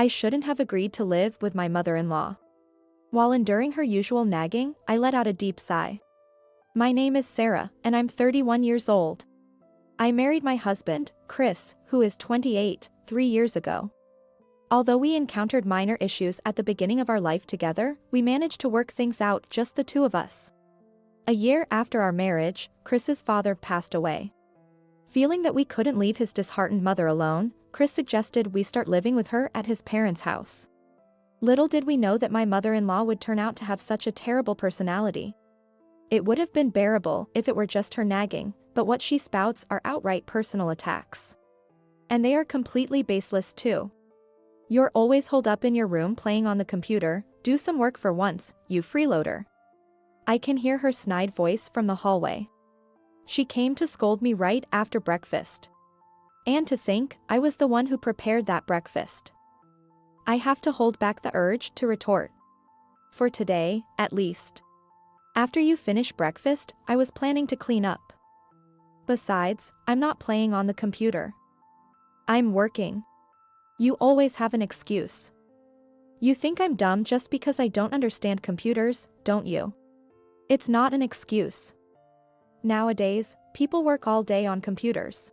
I shouldn't have agreed to live with my mother-in-law. While enduring her usual nagging, I let out a deep sigh. My name is Sarah, and I'm 31 years old. I married my husband, Chris, who is 28, 3 years ago. Although we encountered minor issues at the beginning of our life together, we managed to work things out, just the two of us. A year after our marriage, Chris's father passed away. Feeling that we couldn't leave his disheartened mother alone, Chris suggested we start living with her at his parents' house. Little did we know that my mother-in-law would turn out to have such a terrible personality. It would have been bearable if it were just her nagging, but what she spouts are outright personal attacks. And they are completely baseless too. You're always holed up in your room playing on the computer, do some work for once, you freeloader. I can hear her snide voice from the hallway. She came to scold me right after breakfast. And to think, I was the one who prepared that breakfast. I have to hold back the urge to retort. For today, at least. After you finish breakfast, I was planning to clean up. Besides, I'm not playing on the computer. I'm working. You always have an excuse. You think I'm dumb just because I don't understand computers, don't you? It's not an excuse. Nowadays, people work all day on computers.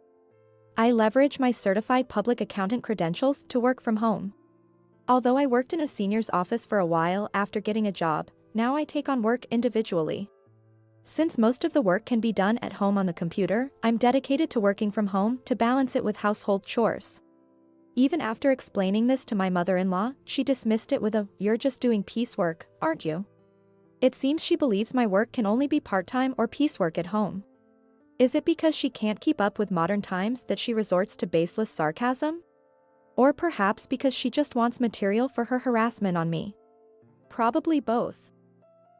I leverage my certified public accountant credentials to work from home. Although I worked in a senior's office for a while after getting a job, now I take on work individually. Since most of the work can be done at home on the computer, I'm dedicated to working from home to balance it with household chores. Even after explaining this to my mother-in-law, she dismissed it with a, "You're just doing piecework, aren't you?" It seems she believes my work can only be part-time or piecework at home. Is it because she can't keep up with modern times that she resorts to baseless sarcasm? Or perhaps because she just wants material for her harassment on me? Probably both.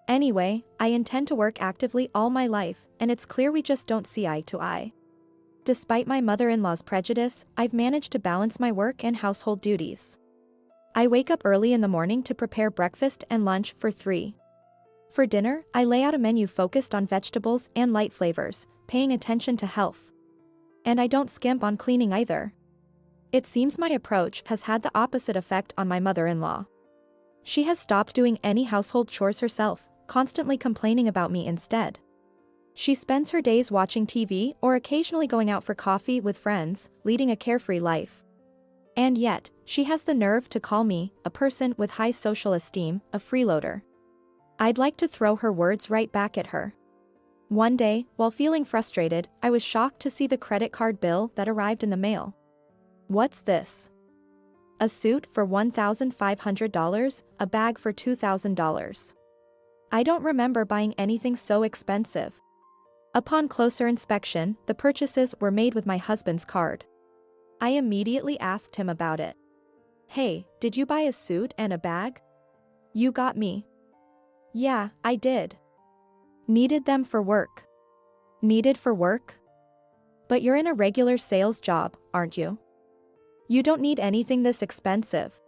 Anyway, I intend to work actively all my life, and it's clear we just don't see eye to eye. Despite my mother-in-law's prejudice, I've managed to balance my work and household duties. I wake up early in the morning to prepare breakfast and lunch for 3. For dinner, I lay out a menu focused on vegetables and light flavors, paying attention to health. And I don't skimp on cleaning either. It seems my approach has had the opposite effect on my mother-in-law. She has stopped doing any household chores herself, constantly complaining about me instead. She spends her days watching TV or occasionally going out for coffee with friends, leading a carefree life. And yet, she has the nerve to call me, a person with high social esteem, a freeloader. I'd like to throw her words right back at her. One day, while feeling frustrated, I was shocked to see the credit card bill that arrived in the mail. What's this? A suit for $1,500, a bag for $2,000. I don't remember buying anything so expensive. Upon closer inspection, the purchases were made with my husband's card. I immediately asked him about it. "Hey, did you buy a suit and a bag?" "You got me." "Yeah, I did." "Needed them for work." "Needed for work? But you're in a regular sales job, aren't you? You don't need anything this expensive."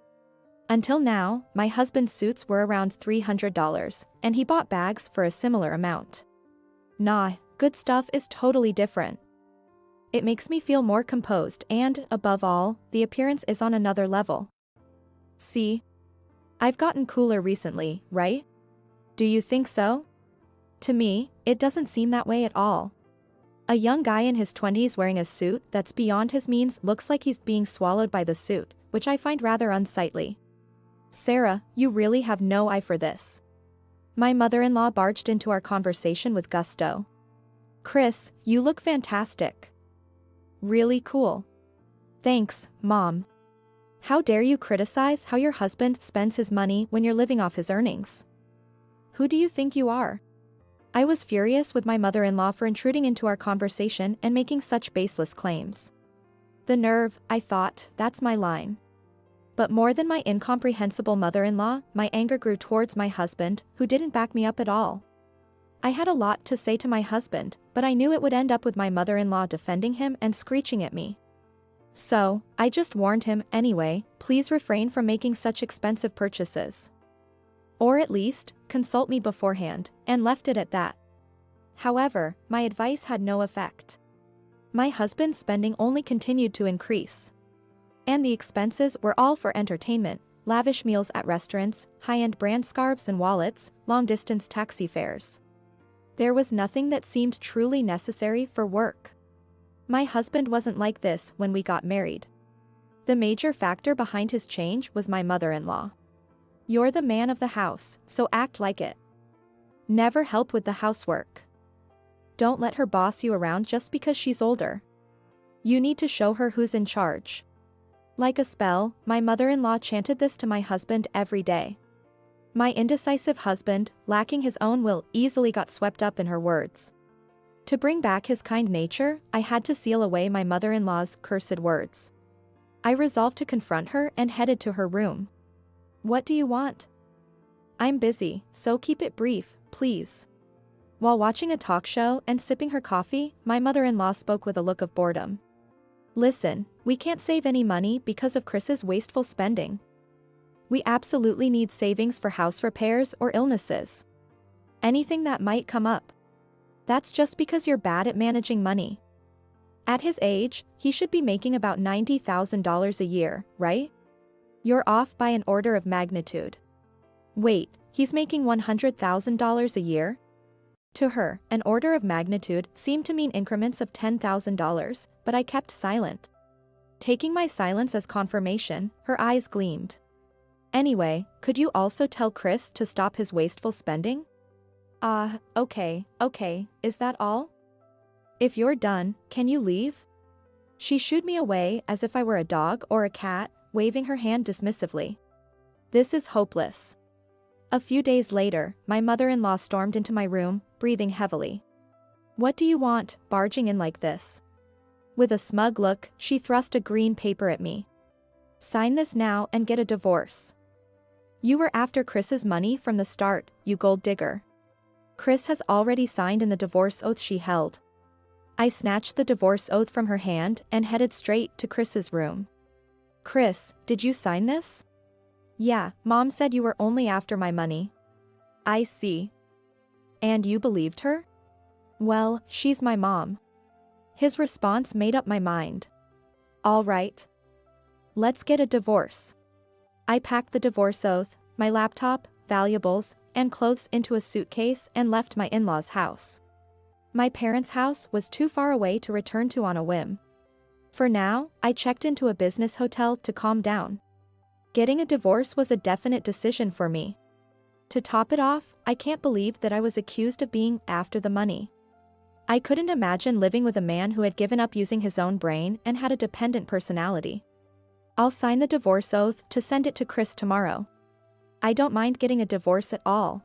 Until now, my husband's suits were around $300, and he bought bags for a similar amount. Nah, good stuff is totally different. It makes me feel more composed and, above all, the appearance is on another level. See? I've gotten cooler recently, right? Do you think so? To me, it doesn't seem that way at all. A young guy in his 20s wearing a suit that's beyond his means looks like he's being swallowed by the suit, which I find rather unsightly. Sarah, you really have no eye for this. My mother-in-law barged into our conversation with gusto. Chris, you look fantastic. Really cool. Thanks, Mom. How dare you criticize how your husband spends his money when you're living off his earnings? Who do you think you are? I was furious with my mother-in-law for intruding into our conversation and making such baseless claims. The nerve, I thought, that's my line. But more than my incomprehensible mother-in-law, my anger grew towards my husband, who didn't back me up at all. I had a lot to say to my husband, but I knew it would end up with my mother-in-law defending him and screeching at me. So, I just warned him, anyway, please refrain from making such expensive purchases. Or at least, consult me beforehand, and left it at that. However, my advice had no effect. My husband's spending only continued to increase. And the expenses were all for entertainment, lavish meals at restaurants, high-end brand scarves and wallets, long-distance taxi fares. There was nothing that seemed truly necessary for work. My husband wasn't like this when we got married. The major factor behind his change was my mother-in-law. You're the man of the house, so act like it. Never help with the housework. Don't let her boss you around just because she's older. You need to show her who's in charge. Like a spell, my mother-in-law chanted this to my husband every day. My indecisive husband, lacking his own will, easily got swept up in her words. To bring back his kind nature, I had to seal away my mother-in-law's cursed words. I resolved to confront her and headed to her room. What do you want? I'm busy, so keep it brief, please. While watching a talk show and sipping her coffee, my mother-in-law spoke with a look of boredom. Listen, we can't save any money because of Chris's wasteful spending. We absolutely need savings for house repairs or illnesses. Anything that might come up. That's just because you're bad at managing money. At his age, he should be making about $90,000 a year, right? You're off by an order of magnitude. Wait, he's making $100,000 a year? To her, an order of magnitude seemed to mean increments of $10,000, but I kept silent. Taking my silence as confirmation, her eyes gleamed. Anyway, could you also tell Chris to stop his wasteful spending? Okay, is that all? If you're done, can you leave? She shooed me away as if I were a dog or a cat, waving her hand dismissively. This is hopeless. A few days later, my mother-in-law stormed into my room, breathing heavily. What do you want, barging in like this? With a smug look, she thrust a green paper at me. Sign this now and get a divorce. You were after Chris's money from the start, you gold digger. Chris has already signed in the divorce oath she held. I snatched the divorce oath from her hand and headed straight to Chris's room. Chris, did you sign this? Yeah, Mom said you were only after my money. I see. And you believed her? Well, she's my mom. His response made up my mind. All right. Let's get a divorce. I packed the divorce oath, my laptop, valuables, and clothes into a suitcase and left my in-laws' house. My parents' house was too far away to return to on a whim. For now, I checked into a business hotel to calm down. Getting a divorce was a definite decision for me. To top it off, I can't believe that I was accused of being after the money. I couldn't imagine living with a man who had given up using his own brain and had a dependent personality. I'll sign the divorce oath to send it to Chris tomorrow. I don't mind getting a divorce at all.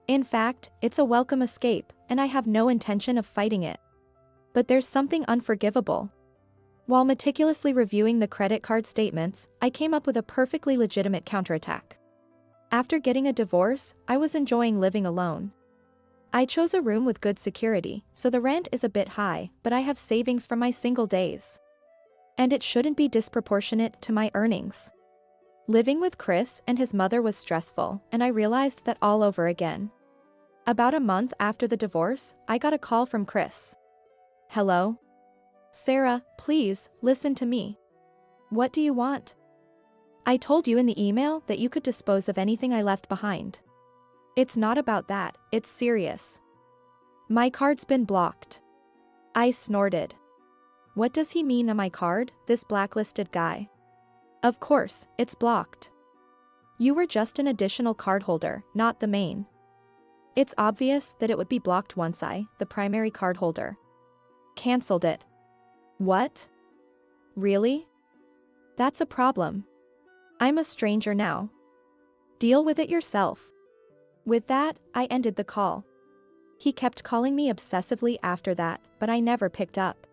In fact, it's a welcome escape, and I have no intention of fighting it. But there's something unforgivable. While meticulously reviewing the credit card statements, I came up with a perfectly legitimate counterattack. After getting a divorce, I was enjoying living alone. I chose a room with good security, so the rent is a bit high, but I have savings from my single days. And it shouldn't be disproportionate to my earnings. Living with Chris and his mother was stressful, and I realized that all over again. About a month after the divorce, I got a call from Chris. Hello? Sarah, please, listen to me. What do you want? I told you in the email that you could dispose of anything I left behind. It's not about that, it's serious. My card's been blocked. I snorted. What does he mean on my card, this blacklisted guy? Of course, it's blocked. You were just an additional cardholder, not the main. It's obvious that it would be blocked once I, the primary cardholder, cancelled it. What? Really? That's a problem. I'm a stranger now. Deal with it yourself. With that, I ended the call. He kept calling me obsessively after that, but I never picked up.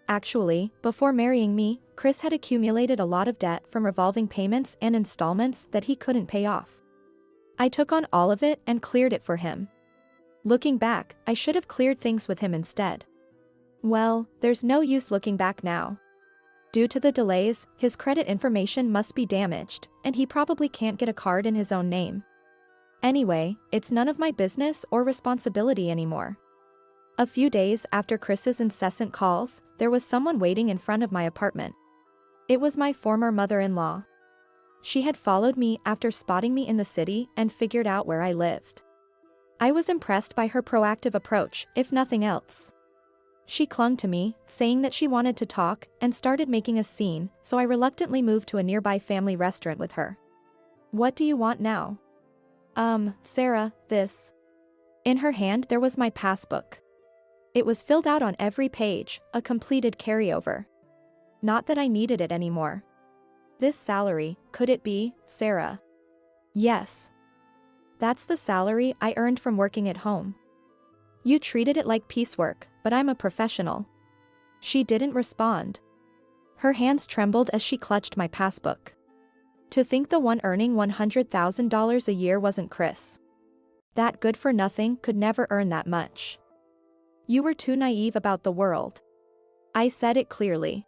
Actually, before marrying me, Chris had accumulated a lot of debt from revolving payments and installments that he couldn't pay off. I took on all of it and cleared it for him. Looking back, I should have cleared things with him instead. Well, there's no use looking back now. Due to the delays, his credit information must be damaged, and he probably can't get a card in his own name. Anyway, it's none of my business or responsibility anymore. A few days after Chris's incessant calls, there was someone waiting in front of my apartment. It was my former mother-in-law. She had followed me after spotting me in the city and figured out where I lived. I was impressed by her proactive approach, if nothing else. She clung to me, saying that she wanted to talk, and started making a scene, so I reluctantly moved to a nearby family restaurant with her. "What do you want now?" Sarah, this." In her hand there was my passbook. It was filled out on every page, a completed carryover. Not that I needed it anymore. "This salary, could it be, Sarah?" "Yes. That's the salary I earned from working at home." "You treated it like piecework, but I'm a professional." She didn't respond. Her hands trembled as she clutched my passbook. To think the one earning $100,000 a year wasn't Chris. That good-for-nothing could never earn that much. "You were too naive about the world." I said it clearly.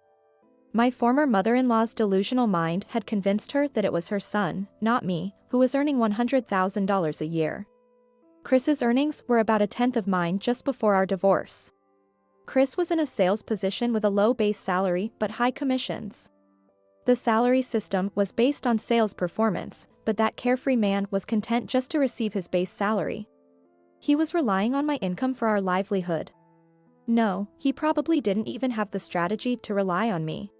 My former mother-in-law's delusional mind had convinced her that it was her son, not me, who was earning $100,000 a year. Chris's earnings were about a tenth of mine just before our divorce. Chris was in a sales position with a low base salary but high commissions. The salary system was based on sales performance, but that carefree man was content just to receive his base salary. He was relying on my income for our livelihood. No, he probably didn't even have the strategy to rely on me.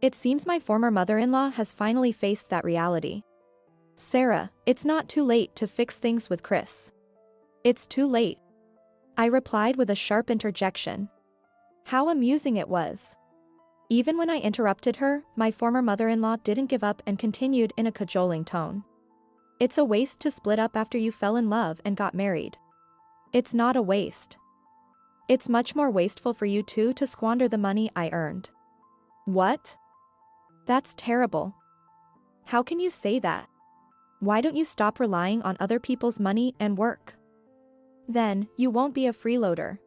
It seems my former mother-in-law has finally faced that reality. "Sarah, it's not too late to fix things with Chris." "It's too late," I replied with a sharp interjection. How amusing it was. Even when I interrupted her, my former mother-in-law didn't give up and continued in a cajoling tone. "It's a waste to split up after you fell in love and got married." "It's not a waste. It's much more wasteful for you two to squander the money I earned." "What? That's terrible. How can you say that? Why don't you stop relying on other people's money and work? Then, you won't be a freeloader."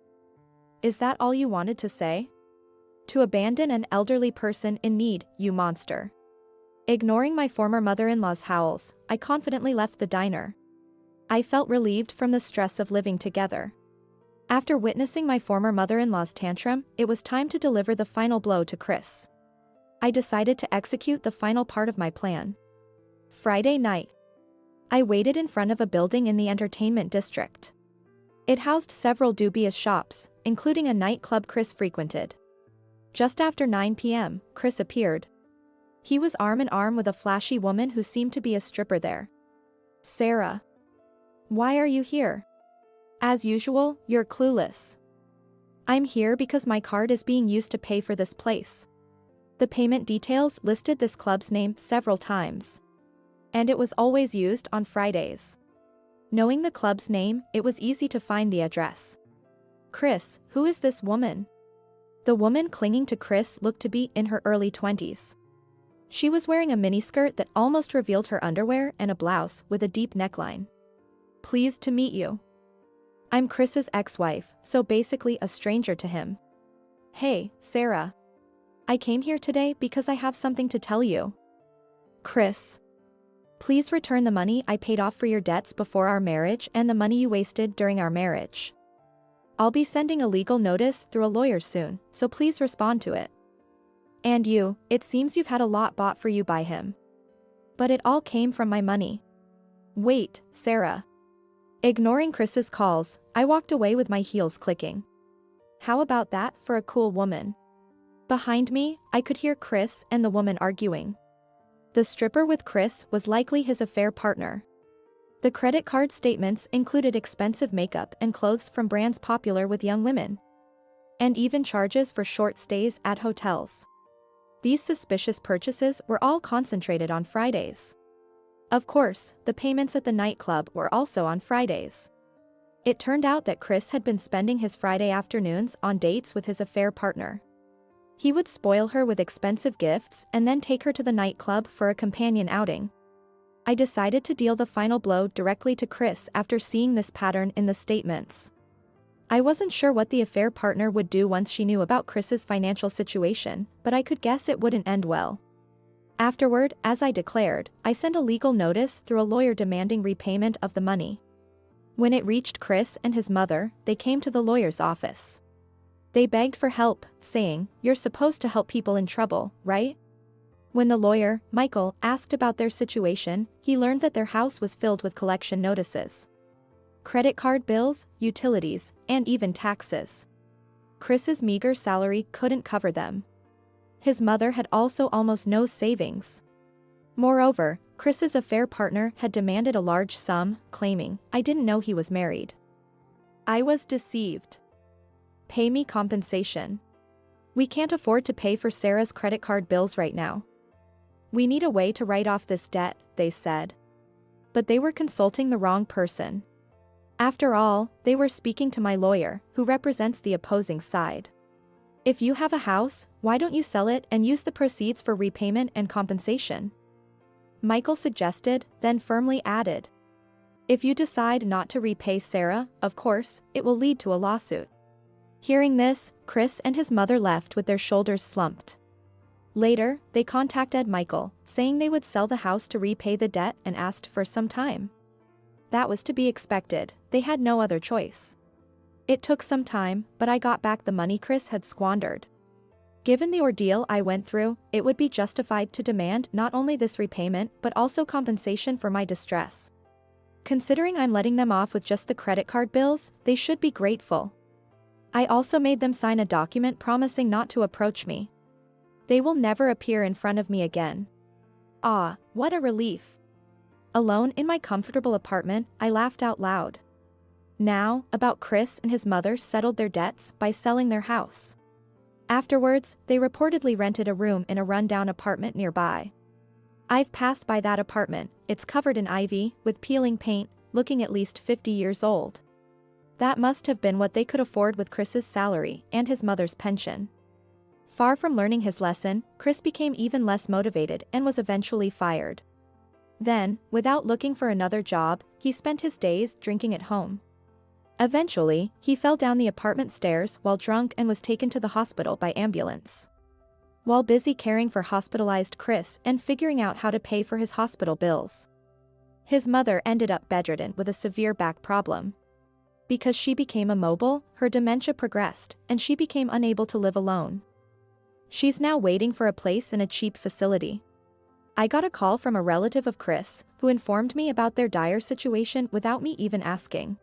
"Is that all you wanted to say? To abandon an elderly person in need, you monster." Ignoring my former mother-in-law's howls, I confidently left the diner. I felt relieved from the stress of living together. After witnessing my former mother-in-law's tantrum, it was time to deliver the final blow to Chris. I decided to execute the final part of my plan. Friday night. I waited in front of a building in the entertainment district. It housed several dubious shops, including a nightclub Chris frequented. Just after 9 p.m., Chris appeared. He was arm in arm with a flashy woman who seemed to be a stripper there. "Sarah. Why are you here?" "As usual, you're clueless. I'm here because my card is being used to pay for this place." The payment details listed this club's name several times. And it was always used on Fridays. Knowing the club's name, it was easy to find the address. "Chris, who is this woman?" The woman clinging to Chris looked to be in her early 20s. She was wearing a miniskirt that almost revealed her underwear and a blouse with a deep neckline. "Pleased to meet you. I'm Chris's ex-wife, so basically a stranger to him." "Hey, Sarah. I came here today because I have something to tell you." "Chris. Please return the money I paid off for your debts before our marriage and the money you wasted during our marriage. I'll be sending a legal notice through a lawyer soon, so please respond to it. And you, it seems you've had a lot bought for you by him. But it all came from my money." "Wait, Sarah." Ignoring Chris's calls, I walked away with my heels clicking. How about that for a cool woman? Behind me, I could hear Chris and the woman arguing. The stripper with Chris was likely his affair partner. The credit card statements included expensive makeup and clothes from brands popular with young women. And even charges for short stays at hotels. These suspicious purchases were all concentrated on Fridays. Of course, the payments at the nightclub were also on Fridays. It turned out that Chris had been spending his Friday afternoons on dates with his affair partner. He would spoil her with expensive gifts and then take her to the nightclub for a companion outing. I decided to deal the final blow directly to Chris after seeing this pattern in the statements. I wasn't sure what the affair partner would do once she knew about Chris's financial situation, but I could guess it wouldn't end well. Afterward, as I declared, I sent a legal notice through a lawyer demanding repayment of the money. When it reached Chris and his mother, they came to the lawyer's office. They begged for help, saying, "You're supposed to help people in trouble, right? When the lawyer, Michael, asked about their situation, he learned that their house was filled with collection notices. Credit card bills, utilities, and even taxes. Chris's meager salary couldn't cover them. His mother had also almost no savings. Moreover, Chris's affair partner had demanded a large sum, claiming, "I didn't know he was married. I was deceived. Pay me compensation. We can't afford to pay for Sarah's credit card bills right now. We need a way to write off this debt," they said. But they were consulting the wrong person. After all, they were speaking to my lawyer, who represents the opposing side. "If you have a house, why don't you sell it and use the proceeds for repayment and compensation?" Michael suggested, then firmly added. "If you decide not to repay Sarah, of course, it will lead to a lawsuit." Hearing this, Chris and his mother left with their shoulders slumped. Later, they contacted Michael, saying they would sell the house to repay the debt and asked for some time. That was to be expected, they had no other choice. It took some time, but I got back the money Chris had squandered. Given the ordeal I went through, it would be justified to demand not only this repayment but also compensation for my distress. Considering I'm letting them off with just the credit card bills, they should be grateful. I also made them sign a document promising not to approach me. They will never appear in front of me again. Ah, what a relief. Alone in my comfortable apartment, I laughed out loud. Now, about Chris and his mother settled their debts by selling their house. Afterwards, they reportedly rented a room in a rundown apartment nearby. I've passed by that apartment, it's covered in ivy, with peeling paint, looking at least 50 years old. That must have been what they could afford with Chris's salary and his mother's pension. Far from learning his lesson, Chris became even less motivated and was eventually fired. Then, without looking for another job, he spent his days drinking at home. Eventually, he fell down the apartment stairs while drunk and was taken to the hospital by ambulance. While busy caring for hospitalized Chris and figuring out how to pay for his hospital bills, his mother ended up bedridden with a severe back problem. Because she became immobile, her dementia progressed, and she became unable to live alone. She's now waiting for a place in a cheap facility. I got a call from a relative of Chris, who informed me about their dire situation without me even asking.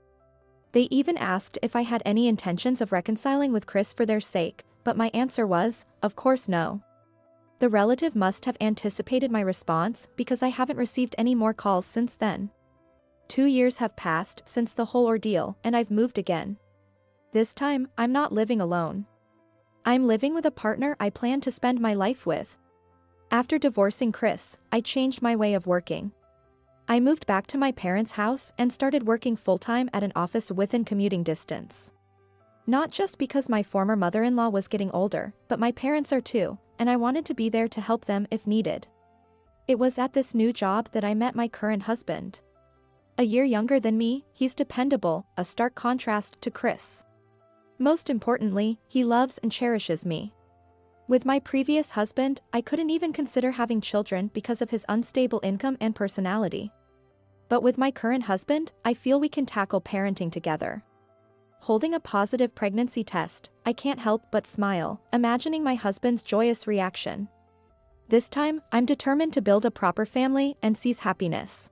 They even asked if I had any intentions of reconciling with Chris for their sake, but my answer was, of course no. The relative must have anticipated my response because I haven't received any more calls since then. 2 years have passed since the whole ordeal and I've moved again. This time, I'm not living alone. I'm living with a partner I plan to spend my life with. After divorcing Chris, I changed my way of working. I moved back to my parents' house and started working full-time at an office within commuting distance. Not just because my former mother-in-law was getting older, but my parents are too, and I wanted to be there to help them if needed. It was at this new job that I met my current husband. A year younger than me, he's dependable, a stark contrast to Chris. Most importantly, he loves and cherishes me. With my previous husband, I couldn't even consider having children because of his unstable income and personality. But with my current husband, I feel we can tackle parenting together. Holding a positive pregnancy test, I can't help but smile, imagining my husband's joyous reaction. This time, I'm determined to build a proper family and seize happiness.